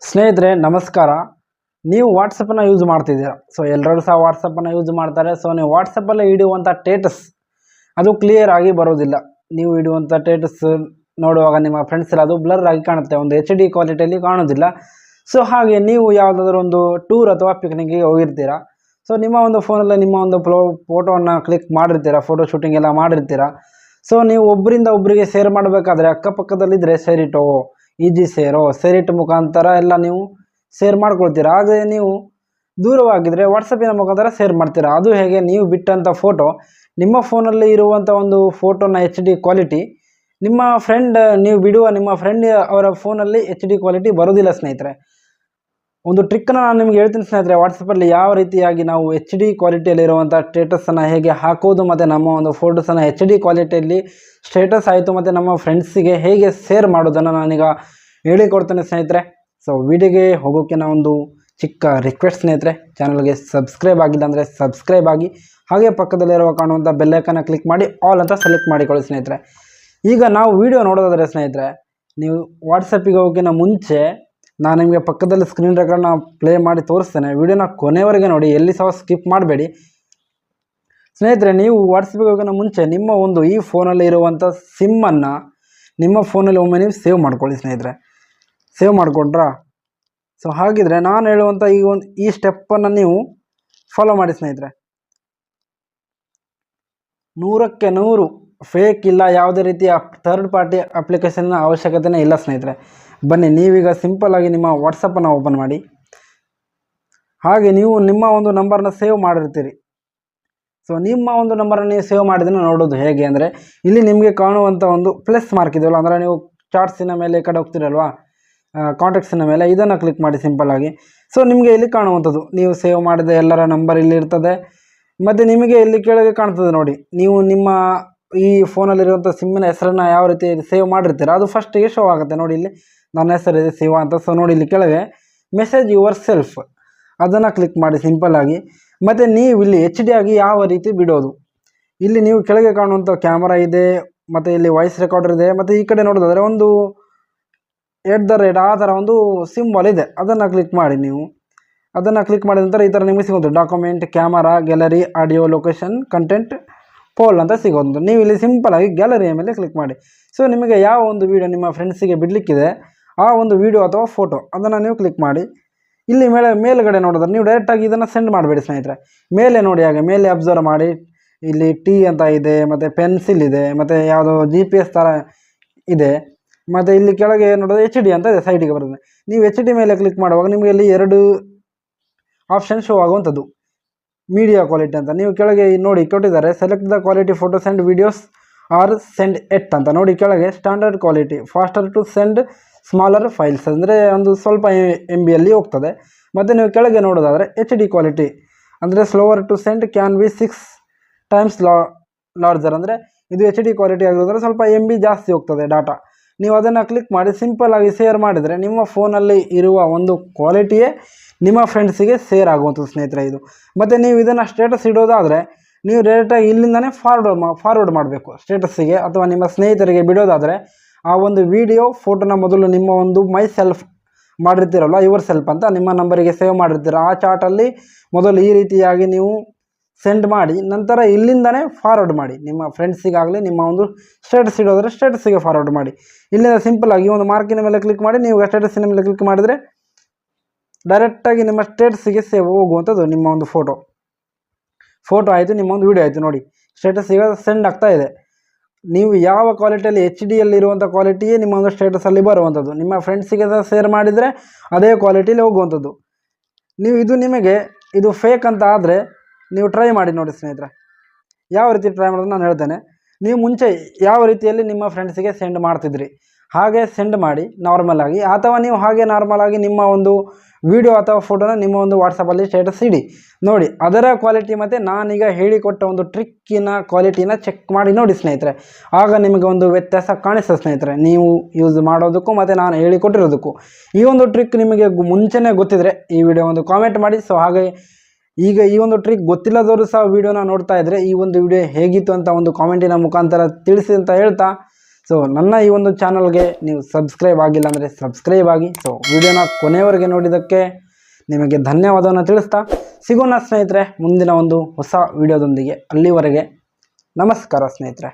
ಸ್ನೇಹಿತರೆ ನಮಸ್ಕಾರ. ನೀವು ವಾಟ್ಸಪ್ಪನ್ನು ಯೂಸ್ ಮಾಡ್ತಿದ್ದೀರಾ. ಸೊ ಎಲ್ಲರೂ ಸಹ ವಾಟ್ಸಪ್ಪನ್ನು ಯೂಸ್ ಮಾಡ್ತಾರೆ. ಸೊ ನೀವು ವಾಟ್ಸಪ್ಪಲ್ಲಿ ಇಡುವಂಥ ಸ್ಟೇಟಸ್ ಅದು ಕ್ಲಿಯರ್ ಆಗಿ ಬರೋದಿಲ್ಲ. ನೀವು ಇಡುವಂಥ ಸ್ಟೇಟಸ್ ನೋಡುವಾಗ ನಿಮ್ಮ ಫ್ರೆಂಡ್ಸ್ ಎಲ್ಲ ಅದು ಬ್ಲರ್ ಆಗಿ ಕಾಣುತ್ತೆ, ಒಂದು HD ಕ್ವಾಲಿಟಿಯಲ್ಲಿ ಕಾಣೋದಿಲ್ಲ. ಸೊ ಹಾಗೆ ನೀವು ಯಾವುದಾದ್ರೂ ಒಂದು ಟೂರ್ ಅಥವಾ ಪಿಕ್ನಿಕ್ಗೆ ಹೋಗಿರ್ತೀರಾ. ಸೊ ನಿಮ್ಮ ಒಂದು ಫೋನಲ್ಲಿ ನಿಮ್ಮ ಒಂದು ಫೋಟೋವನ್ನು ಕ್ಲಿಕ್ ಮಾಡಿರ್ತೀರಾ, ಫೋಟೋ ಶೂಟಿಂಗ್ ಎಲ್ಲ ಮಾಡಿರ್ತೀರಾ. ಸೊ ನೀವು ಒಬ್ಬರಿಂದ ಒಬ್ಬರಿಗೆ ಶೇರ್ ಮಾಡಬೇಕಾದ್ರೆ ಅಕ್ಕಪಕ್ಕದಲ್ಲಿದ್ದರೆ ಸೇರಿಟೋ, ಈಜಿ ಸೇರಿಟ್ ಮುಖಾಂತರ ಎಲ್ಲ ನೀವು ಶೇರ್ ಮಾಡ್ಕೊಳ್ತೀರಾ. ಹಾಗೆ ನೀವು ದೂರವಾಗಿದ್ದರೆ ವಾಟ್ಸಪ್ಪಿನ ಮುಖಾಂತರ ಶೇರ್ ಮಾಡ್ತೀರಾ. ಅದು ಹೇಗೆ, ನೀವು ಬಿಟ್ಟಂಥ ಫೋಟೋ ನಿಮ್ಮ ಫೋನಲ್ಲಿ ಇರುವಂಥ ಒಂದು ಫೋಟೋನ HD ಕ್ವಾಲಿಟಿ ನಿಮ್ಮ ಫ್ರೆಂಡ್, ನೀವು ಬಿಡುವ ನಿಮ್ಮ ಫ್ರೆಂಡ್ ಅವರ ಫೋನಲ್ಲಿ HD ಕ್ವಾಲಿಟಿ ಬರೋದಿಲ್ಲ ಸ್ನೇಹಿತರೆ. ಒಂದು ಟ್ರಿಕ್ಕನ್ನು ನಾನು ನಿಮ್ಗೆ ಹೇಳ್ತೀನಿ ಸ್ನೇಹಿತರೆ. ವಾಟ್ಸಪ್ಪಲ್ಲಿ ಯಾವ ರೀತಿಯಾಗಿ ನಾವು HD ಕ್ವಾಲಿಟಿಯಲ್ಲಿರುವಂಥ ಸ್ಟೇಟಸನ್ನು ಹೇಗೆ ಹಾಕೋದು ಮತ್ತು ನಮ್ಮ ಒಂದು ಫೋಟೋಸನ್ನು HD ಕ್ವಾಲಿಟಿಯಲ್ಲಿ ಸ್ಟೇಟಸ್ ಆಯಿತು ಮತ್ತು ನಮ್ಮ ಫ್ರೆಂಡ್ಸಿಗೆ ಹೇಗೆ ಶೇರ್ ಮಾಡೋದನ್ನು ನಾನೀಗ ಹೇಳಿಕೊಡ್ತೇನೆ ಸ್ನೇಹಿತರೆ. ಸೊ ವಿಡಿಯೋಗೆ ಹೋಗೋಕ್ಕೆ ಒಂದು ಚಿಕ್ಕ ರಿಕ್ವೆಸ್ಟ್ ಸ್ನೇಹಿತರೆ, ಚಾನಲ್ಗೆ ಸಬ್ಸ್ಕ್ರೈಬ್ ಆಗಿಲ್ಲ ಅಂದರೆ ಸಬ್ಸ್ಕ್ರೈಬ್ ಆಗಿ, ಹಾಗೆ ಪಕ್ಕದಲ್ಲಿರುವ ಕಾಣುವಂಥ ಬೆಲ್ಲೈಕನ್ನ ಕ್ಲಿಕ್ ಮಾಡಿ ಆಲ್ ಅಂತ ಸೆಲೆಕ್ಟ್ ಮಾಡಿಕೊಳ್ಳಿ ಸ್ನೇಹಿತರೆ. ಈಗ ನಾವು ವಿಡಿಯೋ ನೋಡೋದಾದರೆ ಸ್ನೇಹಿತರೆ, ನೀವು ವಾಟ್ಸಪ್ಪಿಗೆ ಹೋಗೋಕ್ಕಿಂತ ಮುಂಚೆ ನಾನು ನಿಮಗೆ ಪಕ್ಕದಲ್ಲಿ ಸ್ಕ್ರೀನ್ ರೆಕಾರ್ಡ್ನ ಪ್ಲೇ ಮಾಡಿ ತೋರಿಸ್ತೇನೆ. ವಿಡಿಯೋನ ಕೊನೆವರೆಗೆ ನೋಡಿ, ಎಲ್ಲಿ ಸಹ ಸ್ಕಿಪ್ ಮಾಡಬೇಡಿ ಸ್ನೇಹಿತರೆ. ನೀವು ವಾಟ್ಸಪ್ಪಿಗೆ ಹೋಗೋಕ್ಕಿಂತ ಮುಂಚೆ ನಿಮ್ಮ ಒಂದು ಈ ಫೋನಲ್ಲಿ ಇರುವಂಥ ಸಿಮ್ಮನ್ನು ನಿಮ್ಮ ಫೋನಲ್ಲಿ ಒಮ್ಮೆ ನೀವು ಸೇವ್ ಮಾಡ್ಕೊಳ್ಳಿ ಸ್ನೇಹಿತರೆ. ಸೇವ್ ಮಾಡಿಕೊಂಡ್ರಾ? ಸೊ ಹಾಗಿದ್ರೆ ನಾನು ಹೇಳುವಂಥ ಈ ಸ್ಟೆಪ್ಪನ್ನು ನೀವು ಫಾಲೋ ಮಾಡಿ ಸ್ನೇಹಿತರೆ. 100ಕ್ಕೆ 100 ಫೇಕ್ ಇಲ್ಲ, ಯಾವುದೇ ರೀತಿಯ ಥರ್ಡ್ ಪಾರ್ಟಿ ಅಪ್ಲಿಕೇಶನ್ನ ಅವಶ್ಯಕತೆಯೇ ಇಲ್ಲ ಸ್ನೇಹಿತರೆ. ಬನ್ನಿ, ನೀವೀಗ ಸಿಂಪಲ್ಲಾಗಿ ನಿಮ್ಮ ವಾಟ್ಸಪ್ಪನ್ನು ಓಪನ್ ಮಾಡಿ. ಹಾಗೆ ನೀವು ನಿಮ್ಮ ಒಂದು ನಂಬರ್ನ ಸೇವ್ ಮಾಡಿರ್ತೀರಿ. ಸೊ ನಿಮ್ಮ ಒಂದು ನಂಬರನ್ನು ನೀವು ಸೇವ್ ಮಾಡಿದ್ರೆ ನೋಡೋದು ಹೇಗೆ ಅಂದರೆ, ಇಲ್ಲಿ ನಿಮಗೆ ಕಾಣುವಂಥ ಒಂದು ಪ್ಲಸ್ ಮಾರ್ಕ್ ಇದೆಯಲ್ಲ, ಅಂದರೆ ನೀವು ಚಾರ್ಟ್ಸಿನ ಮೇಲೆ ಈ ಕಡೆ ಹೋಗ್ತಿರಲ್ವಾ, ಕಾಂಟ್ಯಾಕ್ಟ್ಸಿನ ಮೇಲೆ ಇದನ್ನು ಕ್ಲಿಕ್ ಮಾಡಿ ಸಿಂಪಲ್ಲಾಗಿ. ಸೊ ನಿಮಗೆ ಇಲ್ಲಿ ಕಾಣುವಂಥದ್ದು ನೀವು ಸೇವ್ ಮಾಡಿದ ಎಲ್ಲರ ನಂಬರ್ ಇಲ್ಲಿ ಇರ್ತದೆ. ಮತ್ತು ನಿಮಗೆ ಇಲ್ಲಿ ಕೆಳಗೆ ಕಾಣ್ತದೆ ನೋಡಿ, ನೀವು ನಿಮ್ಮ ಈ ಫೋನಲ್ಲಿರುವಂಥ ಸಿಮ್ಮಿನ ಹೆಸರನ್ನು ಯಾವ ರೀತಿ ಸೇವ್ ಮಾಡಿರ್ತೀರ ಅದು ಫಸ್ಟಿಗೆ ಶೋ ಆಗುತ್ತೆ ನೋಡಿ. ಇಲ್ಲಿ ನನ್ನ ಹೆಸರಿದೆ ಶಿವ ಅಂತ. ಸೊ ನೋಡಿ ಇಲ್ಲಿ ಕೆಳಗೆ ಮೆಸೇಜ್ ಯುವರ್ ಸೆಲ್ಫ್ ಅದನ್ನು ಕ್ಲಿಕ್ ಮಾಡಿ ಸಿಂಪಲ್ಲಾಗಿ. ಮತ್ತು ನೀವು ಇಲ್ಲಿ HD ಆಗಿ ಯಾವ ರೀತಿ ಬಿಡೋದು, ಇಲ್ಲಿ ನೀವು ಕೆಳಗೆ ಕಾಣುವಂಥ ಕ್ಯಾಮರಾ ಇದೆ, ಮತ್ತು ಇಲ್ಲಿ ವಾಯ್ಸ್ ರೆಕಾರ್ಡರ್ ಇದೆ, ಮತ್ತು ಈ ಕಡೆ ನೋಡೋದಾದರೆ ಒಂದು @ ಆ ಥರ ಒಂದು ಸಿಂಬಲ್ ಇದೆ, ಅದನ್ನು ಕ್ಲಿಕ್ ಮಾಡಿ. ನೀವು ಅದನ್ನು ಕ್ಲಿಕ್ ಮಾಡಿದ ನಂತರ ಈ ಥರ ನಿಮಗೆ ಸಿಗೋದು document, camera, gallery, audio, location, content, poll ಅಂತ ಸಿಗೋದು. ನೀವು ಇಲ್ಲಿ ಸಿಂಪಲ್ಲಾಗಿ ಗ್ಯಾಲರಿಯ ಮೇಲೆ ಕ್ಲಿಕ್ ಮಾಡಿ. ಸೊ ನಿಮಗೆ ಯಾವ ಒಂದು ವೀಡಿಯೋ ನಿಮ್ಮ ಫ್ರೆಂಡ್ಸಿಗೆ ಬಿಡಲಿಕ್ಕಿದೆ ಆ ಒಂದು ವೀಡಿಯೋ ಅಥವಾ ಫೋಟೋ ಅದನ್ನು ನೀವು ಕ್ಲಿಕ್ ಮಾಡಿ. ಇಲ್ಲಿ ಮೇಲ್ಗಡೆ ನೋಡಿದ್ರೆ ನೀವು ಡೈರೆಕ್ಟಾಗಿ ಇದನ್ನು ಸೆಂಡ್ ಮಾಡಬೇಡಿ ಸ್ನೇಹಿತರೆ. ಮೇಲೆ ನೋಡಿ, ಹಾಗೆ ಮೇಲೆ ಅಬ್ಸರ್ವ್ ಮಾಡಿ, ಇಲ್ಲಿ T ಅಂತ ಇದೆ, ಮತ್ತು ಪೆನ್ಸಿಲ್ ಇದೆ, ಮತ್ತು ಯಾವುದೋ GPS ಥರ ಇದೆ, ಮತ್ತು ಇಲ್ಲಿ ಕೆಳಗೆ ನೋಡೋದು HD ಅಂತ ಇದೆ, ಸೈಡಿಗೆ ಬರ್ತದೆ. ನೀವು HD ಮೇಲೆ ಕ್ಲಿಕ್ ಮಾಡುವಾಗ ನಿಮಗೆ ಇಲ್ಲಿ 2 ಆಪ್ಷನ್ ಶೋ ಆಗುವಂಥದ್ದು, ಮೀಡಿಯಾ ಕ್ವಾಲಿಟಿ ಅಂತ. ನೀವು ಕೆಳಗೆ ನೋಡಿ ಕೊಟ್ಟಿದ್ದಾರೆ, select the quality photos and videos are send it ಅಂತ ನೋಡಿ. ಕೆಳಗೆ standard quality, faster to send smaller files, ಅಂದರೆ ಒಂದು ಸ್ವಲ್ಪ MBಯಲ್ಲಿ ಹೋಗ್ತದೆ. ಮತ್ತು ನೀವು ಕೆಳಗೆ ನೋಡೋದಾದರೆ HD ಕ್ವಾಲಿಟಿ ಅಂದರೆ slower to send can be 6 times larger, ಅಂದರೆ ಇದು HD ಕ್ವಾಲಿಟಿ ಆಗಿರೋದ್ರೆ ಸ್ವಲ್ಪ MB ಜಾಸ್ತಿ ಹೋಗ್ತದೆ ಡಾಟಾ. ನೀವು ಅದನ್ನು ಕ್ಲಿಕ್ ಮಾಡಿ ಸಿಂಪಲ್ಲಾಗಿ ಶೇರ್ ಮಾಡಿದರೆ ನಿಮ್ಮ ಫೋನಲ್ಲಿ ಇರುವ ಒಂದು ಕ್ವಾಲಿಟಿಯೇ ನಿಮ್ಮ ಫ್ರೆಂಡ್ಸಿಗೆ ಶೇರ್ ಆಗುವಂಥದ್ದು ಸ್ನೇಹಿತರೆ ಇದು. ಮತ್ತು ನೀವು ಇದನ್ನು ಸ್ಟೇಟಸ್ ಇಡೋದಾದರೆ ನೀವು ಡೈರೆಕ್ಟಾಗಿ ಇಲ್ಲಿಂದನೇ ಫಾರ್ವರ್ಡ್ ಮಾಡಬೇಕು ಸ್ಟೇಟಸ್ಸಿಗೆ, ಅಥವಾ ನಿಮ್ಮ ಸ್ನೇಹಿತರಿಗೆ ಬಿಡೋದಾದರೆ ಆ ಒಂದು ವಿಡಿಯೋ ಫೋಟೋನ ಮೊದಲು ನಿಮ್ಮ ಒಂದು ಮೈ ಸೆಲ್ಫ್ ಮಾಡಿರ್ತೀರಲ್ಲ, ಯುವರ್ ಸೆಲ್ಫ್ ಅಂತ ನಿಮ್ಮ ನಂಬರಿಗೆ ಸೇವ್ ಮಾಡಿರ್ತೀರ, ಆ ಚಾರ್ಟಲ್ಲಿ ಮೊದಲು ಈ ರೀತಿಯಾಗಿ ನೀವು ಸೆಂಡ್ ಮಾಡಿ, ನಂತರ ಇಲ್ಲಿಂದನೇ ಫಾರ್ವರ್ಡ್ ಮಾಡಿ ನಿಮ್ಮ ಫ್ರೆಂಡ್ಸಿಗಾಗಲಿ. ನಿಮ್ಮ ಒಂದು ಸ್ಟೇಟಸ್ ಇಡೋದ್ರೆ ಸ್ಟೇಟಸ್ಸಿಗೆ ಫಾರ್ವರ್ಡ್ ಮಾಡಿ. ಇಲ್ಲಿಂದ ಸಿಂಪಲ್ಲಾಗಿ ಒಂದು ಮಾರ್ಕಿನ ಮೇಲೆ ಕ್ಲಿಕ್ ಮಾಡಿ, ನೀವು ಸ್ಟೇಟಸ್ಸಿನ ಮೇಲೆ ಕ್ಲಿಕ್ ಮಾಡಿದರೆ ಡೈರೆಕ್ಟಾಗಿ ನಿಮ್ಮ ಸ್ಟೇಟಸ್ಸಿಗೆ ಸೇವ್ ಹೋಗುವಂಥದ್ದು ನಿಮ್ಮ ಒಂದು ಫೋಟೋ ಆಯಿತು, ನಿಮ್ಮ ಒಂದು ವೀಡಿಯೋ ಆಯಿತು ನೋಡಿ. ಸ್ಟೇಟಸ್ ಈಗ ಸೆಂಡ್ ಆಗ್ತಾ ಇದೆ. ನೀವು ಯಾವ ಕ್ವಾಲಿಟಿಯಲ್ಲಿ HDಯಲ್ಲಿರುವಂಥ ಕ್ವಾಲಿಟಿಯೇ ನಿಮ್ಮ ಒಂದು ಸ್ಟೇಟಸಲ್ಲಿ ಬರುವಂಥದ್ದು. ನಿಮ್ಮ ಫ್ರೆಂಡ್ಸಿಗೆ ಸಹ ಶೇರ್ ಮಾಡಿದರೆ ಅದೇ ಕ್ವಾಲಿಟಿಯಲ್ಲಿ ಹೋಗುವಂಥದ್ದು. ಇದು ಫೇಕ್ ಅಂತ ಆದರೆ ನೀವು ಟ್ರೈ ಮಾಡಿ ನೋಡಿ ಸ್ನೇಹಿತರೆ. ಯಾವ ರೀತಿ ಟ್ರೈ ಮಾಡೋದು ನಾನು ಹೇಳ್ತೇನೆ. ನೀವು ಮುಂಚೆ ಯಾವ ರೀತಿಯಲ್ಲಿ ನಿಮ್ಮ ಫ್ರೆಂಡ್ಸಿಗೆ ಸೆಂಡ್ ಮಾಡ್ತಿದ್ರಿ ಹಾಗೆ ಸೆಂಡ್ ಮಾಡಿ ನಾರ್ಮಲಾಗಿ, ಅಥವಾ ನೀವು ಹಾಗೆ ನಾರ್ಮಲಾಗಿ ನಿಮ್ಮ ಒಂದು ವಿಡಿಯೋ ಅಥವಾ ಫೋಟೋನ ನಿಮ್ಮ ಒಂದು ವಾಟ್ಸಪ್ಪಲ್ಲಿ ಸ್ಟೇಟಸ್ ಇಡಿ ನೋಡಿ. ಅದರ ಕ್ವಾಲಿಟಿ ಮತ್ತು ನಾನೀಗ ಹೇಳಿಕೊಟ್ಟ ಒಂದು ಟ್ರಿಕ್ಕಿನ ಕ್ವಾಲಿಟಿನ ಚೆಕ್ ಮಾಡಿ ನೋಡಿ ಸ್ನೇಹಿತರೆ. ಆಗ ನಿಮಗೆ ಒಂದು ವ್ಯತ್ಯಾಸ ಕಾಣಿಸ್ತದೆ ಸ್ನೇಹಿತರೆ, ನೀವು ಯೂಸ್ ಮಾಡೋದಕ್ಕೂ ಮತ್ತು ನಾನು ಹೇಳಿಕೊಟ್ಟಿರೋದಕ್ಕೂ. ಈ ಒಂದು ಟ್ರಿಕ್ ನಿಮಗೆ ಮುಂಚೆನೇ ಗೊತ್ತಿದ್ದರೆ ಈ ವಿಡಿಯೋ ಒಂದು ಕಾಮೆಂಟ್ ಮಾಡಿ. ಸೊ ಹಾಗೆ ಈಗ ಈ ಒಂದು ಟ್ರಿಕ್ ಗೊತ್ತಿಲ್ಲದವರು ಸಹ ವಿಡಿಯೋನ ನೋಡ್ತಾ ಇದ್ದರೆ ಈ ಒಂದು ವಿಡಿಯೋ ಹೇಗಿತ್ತು ಅಂತ ಒಂದು ಕಾಮೆಂಟಿನ ಮುಖಾಂತರ ತಿಳಿಸಿ ಅಂತ ಹೇಳ್ತಾ, ಸೊ ನನ್ನ ಈ ಒಂದು ಚಾನಲ್ಗೆ ನೀವು ಸಬ್ಸ್ಕ್ರೈಬ್ ಆಗಿಲ್ಲ ಅಂದರೆ ಸಬ್ಸ್ಕ್ರೈಬ್ ಆಗಿ. ಸೊ ವಿಡಿಯೋನ ಕೊನೆಯವರೆಗೆ ನೋಡಿದ್ದಕ್ಕೆ ನಿಮಗೆ ಧನ್ಯವಾದವನ್ನು ತಿಳಿಸ್ತಾ ಸಿಗೋಣ ಸ್ನೇಹಿತರೆ ಮುಂದಿನ ಒಂದು ಹೊಸ ವಿಡಿಯೋದೊಂದಿಗೆ. ಅಲ್ಲಿವರೆಗೆ ನಮಸ್ಕಾರ ಸ್ನೇಹಿತರೆ.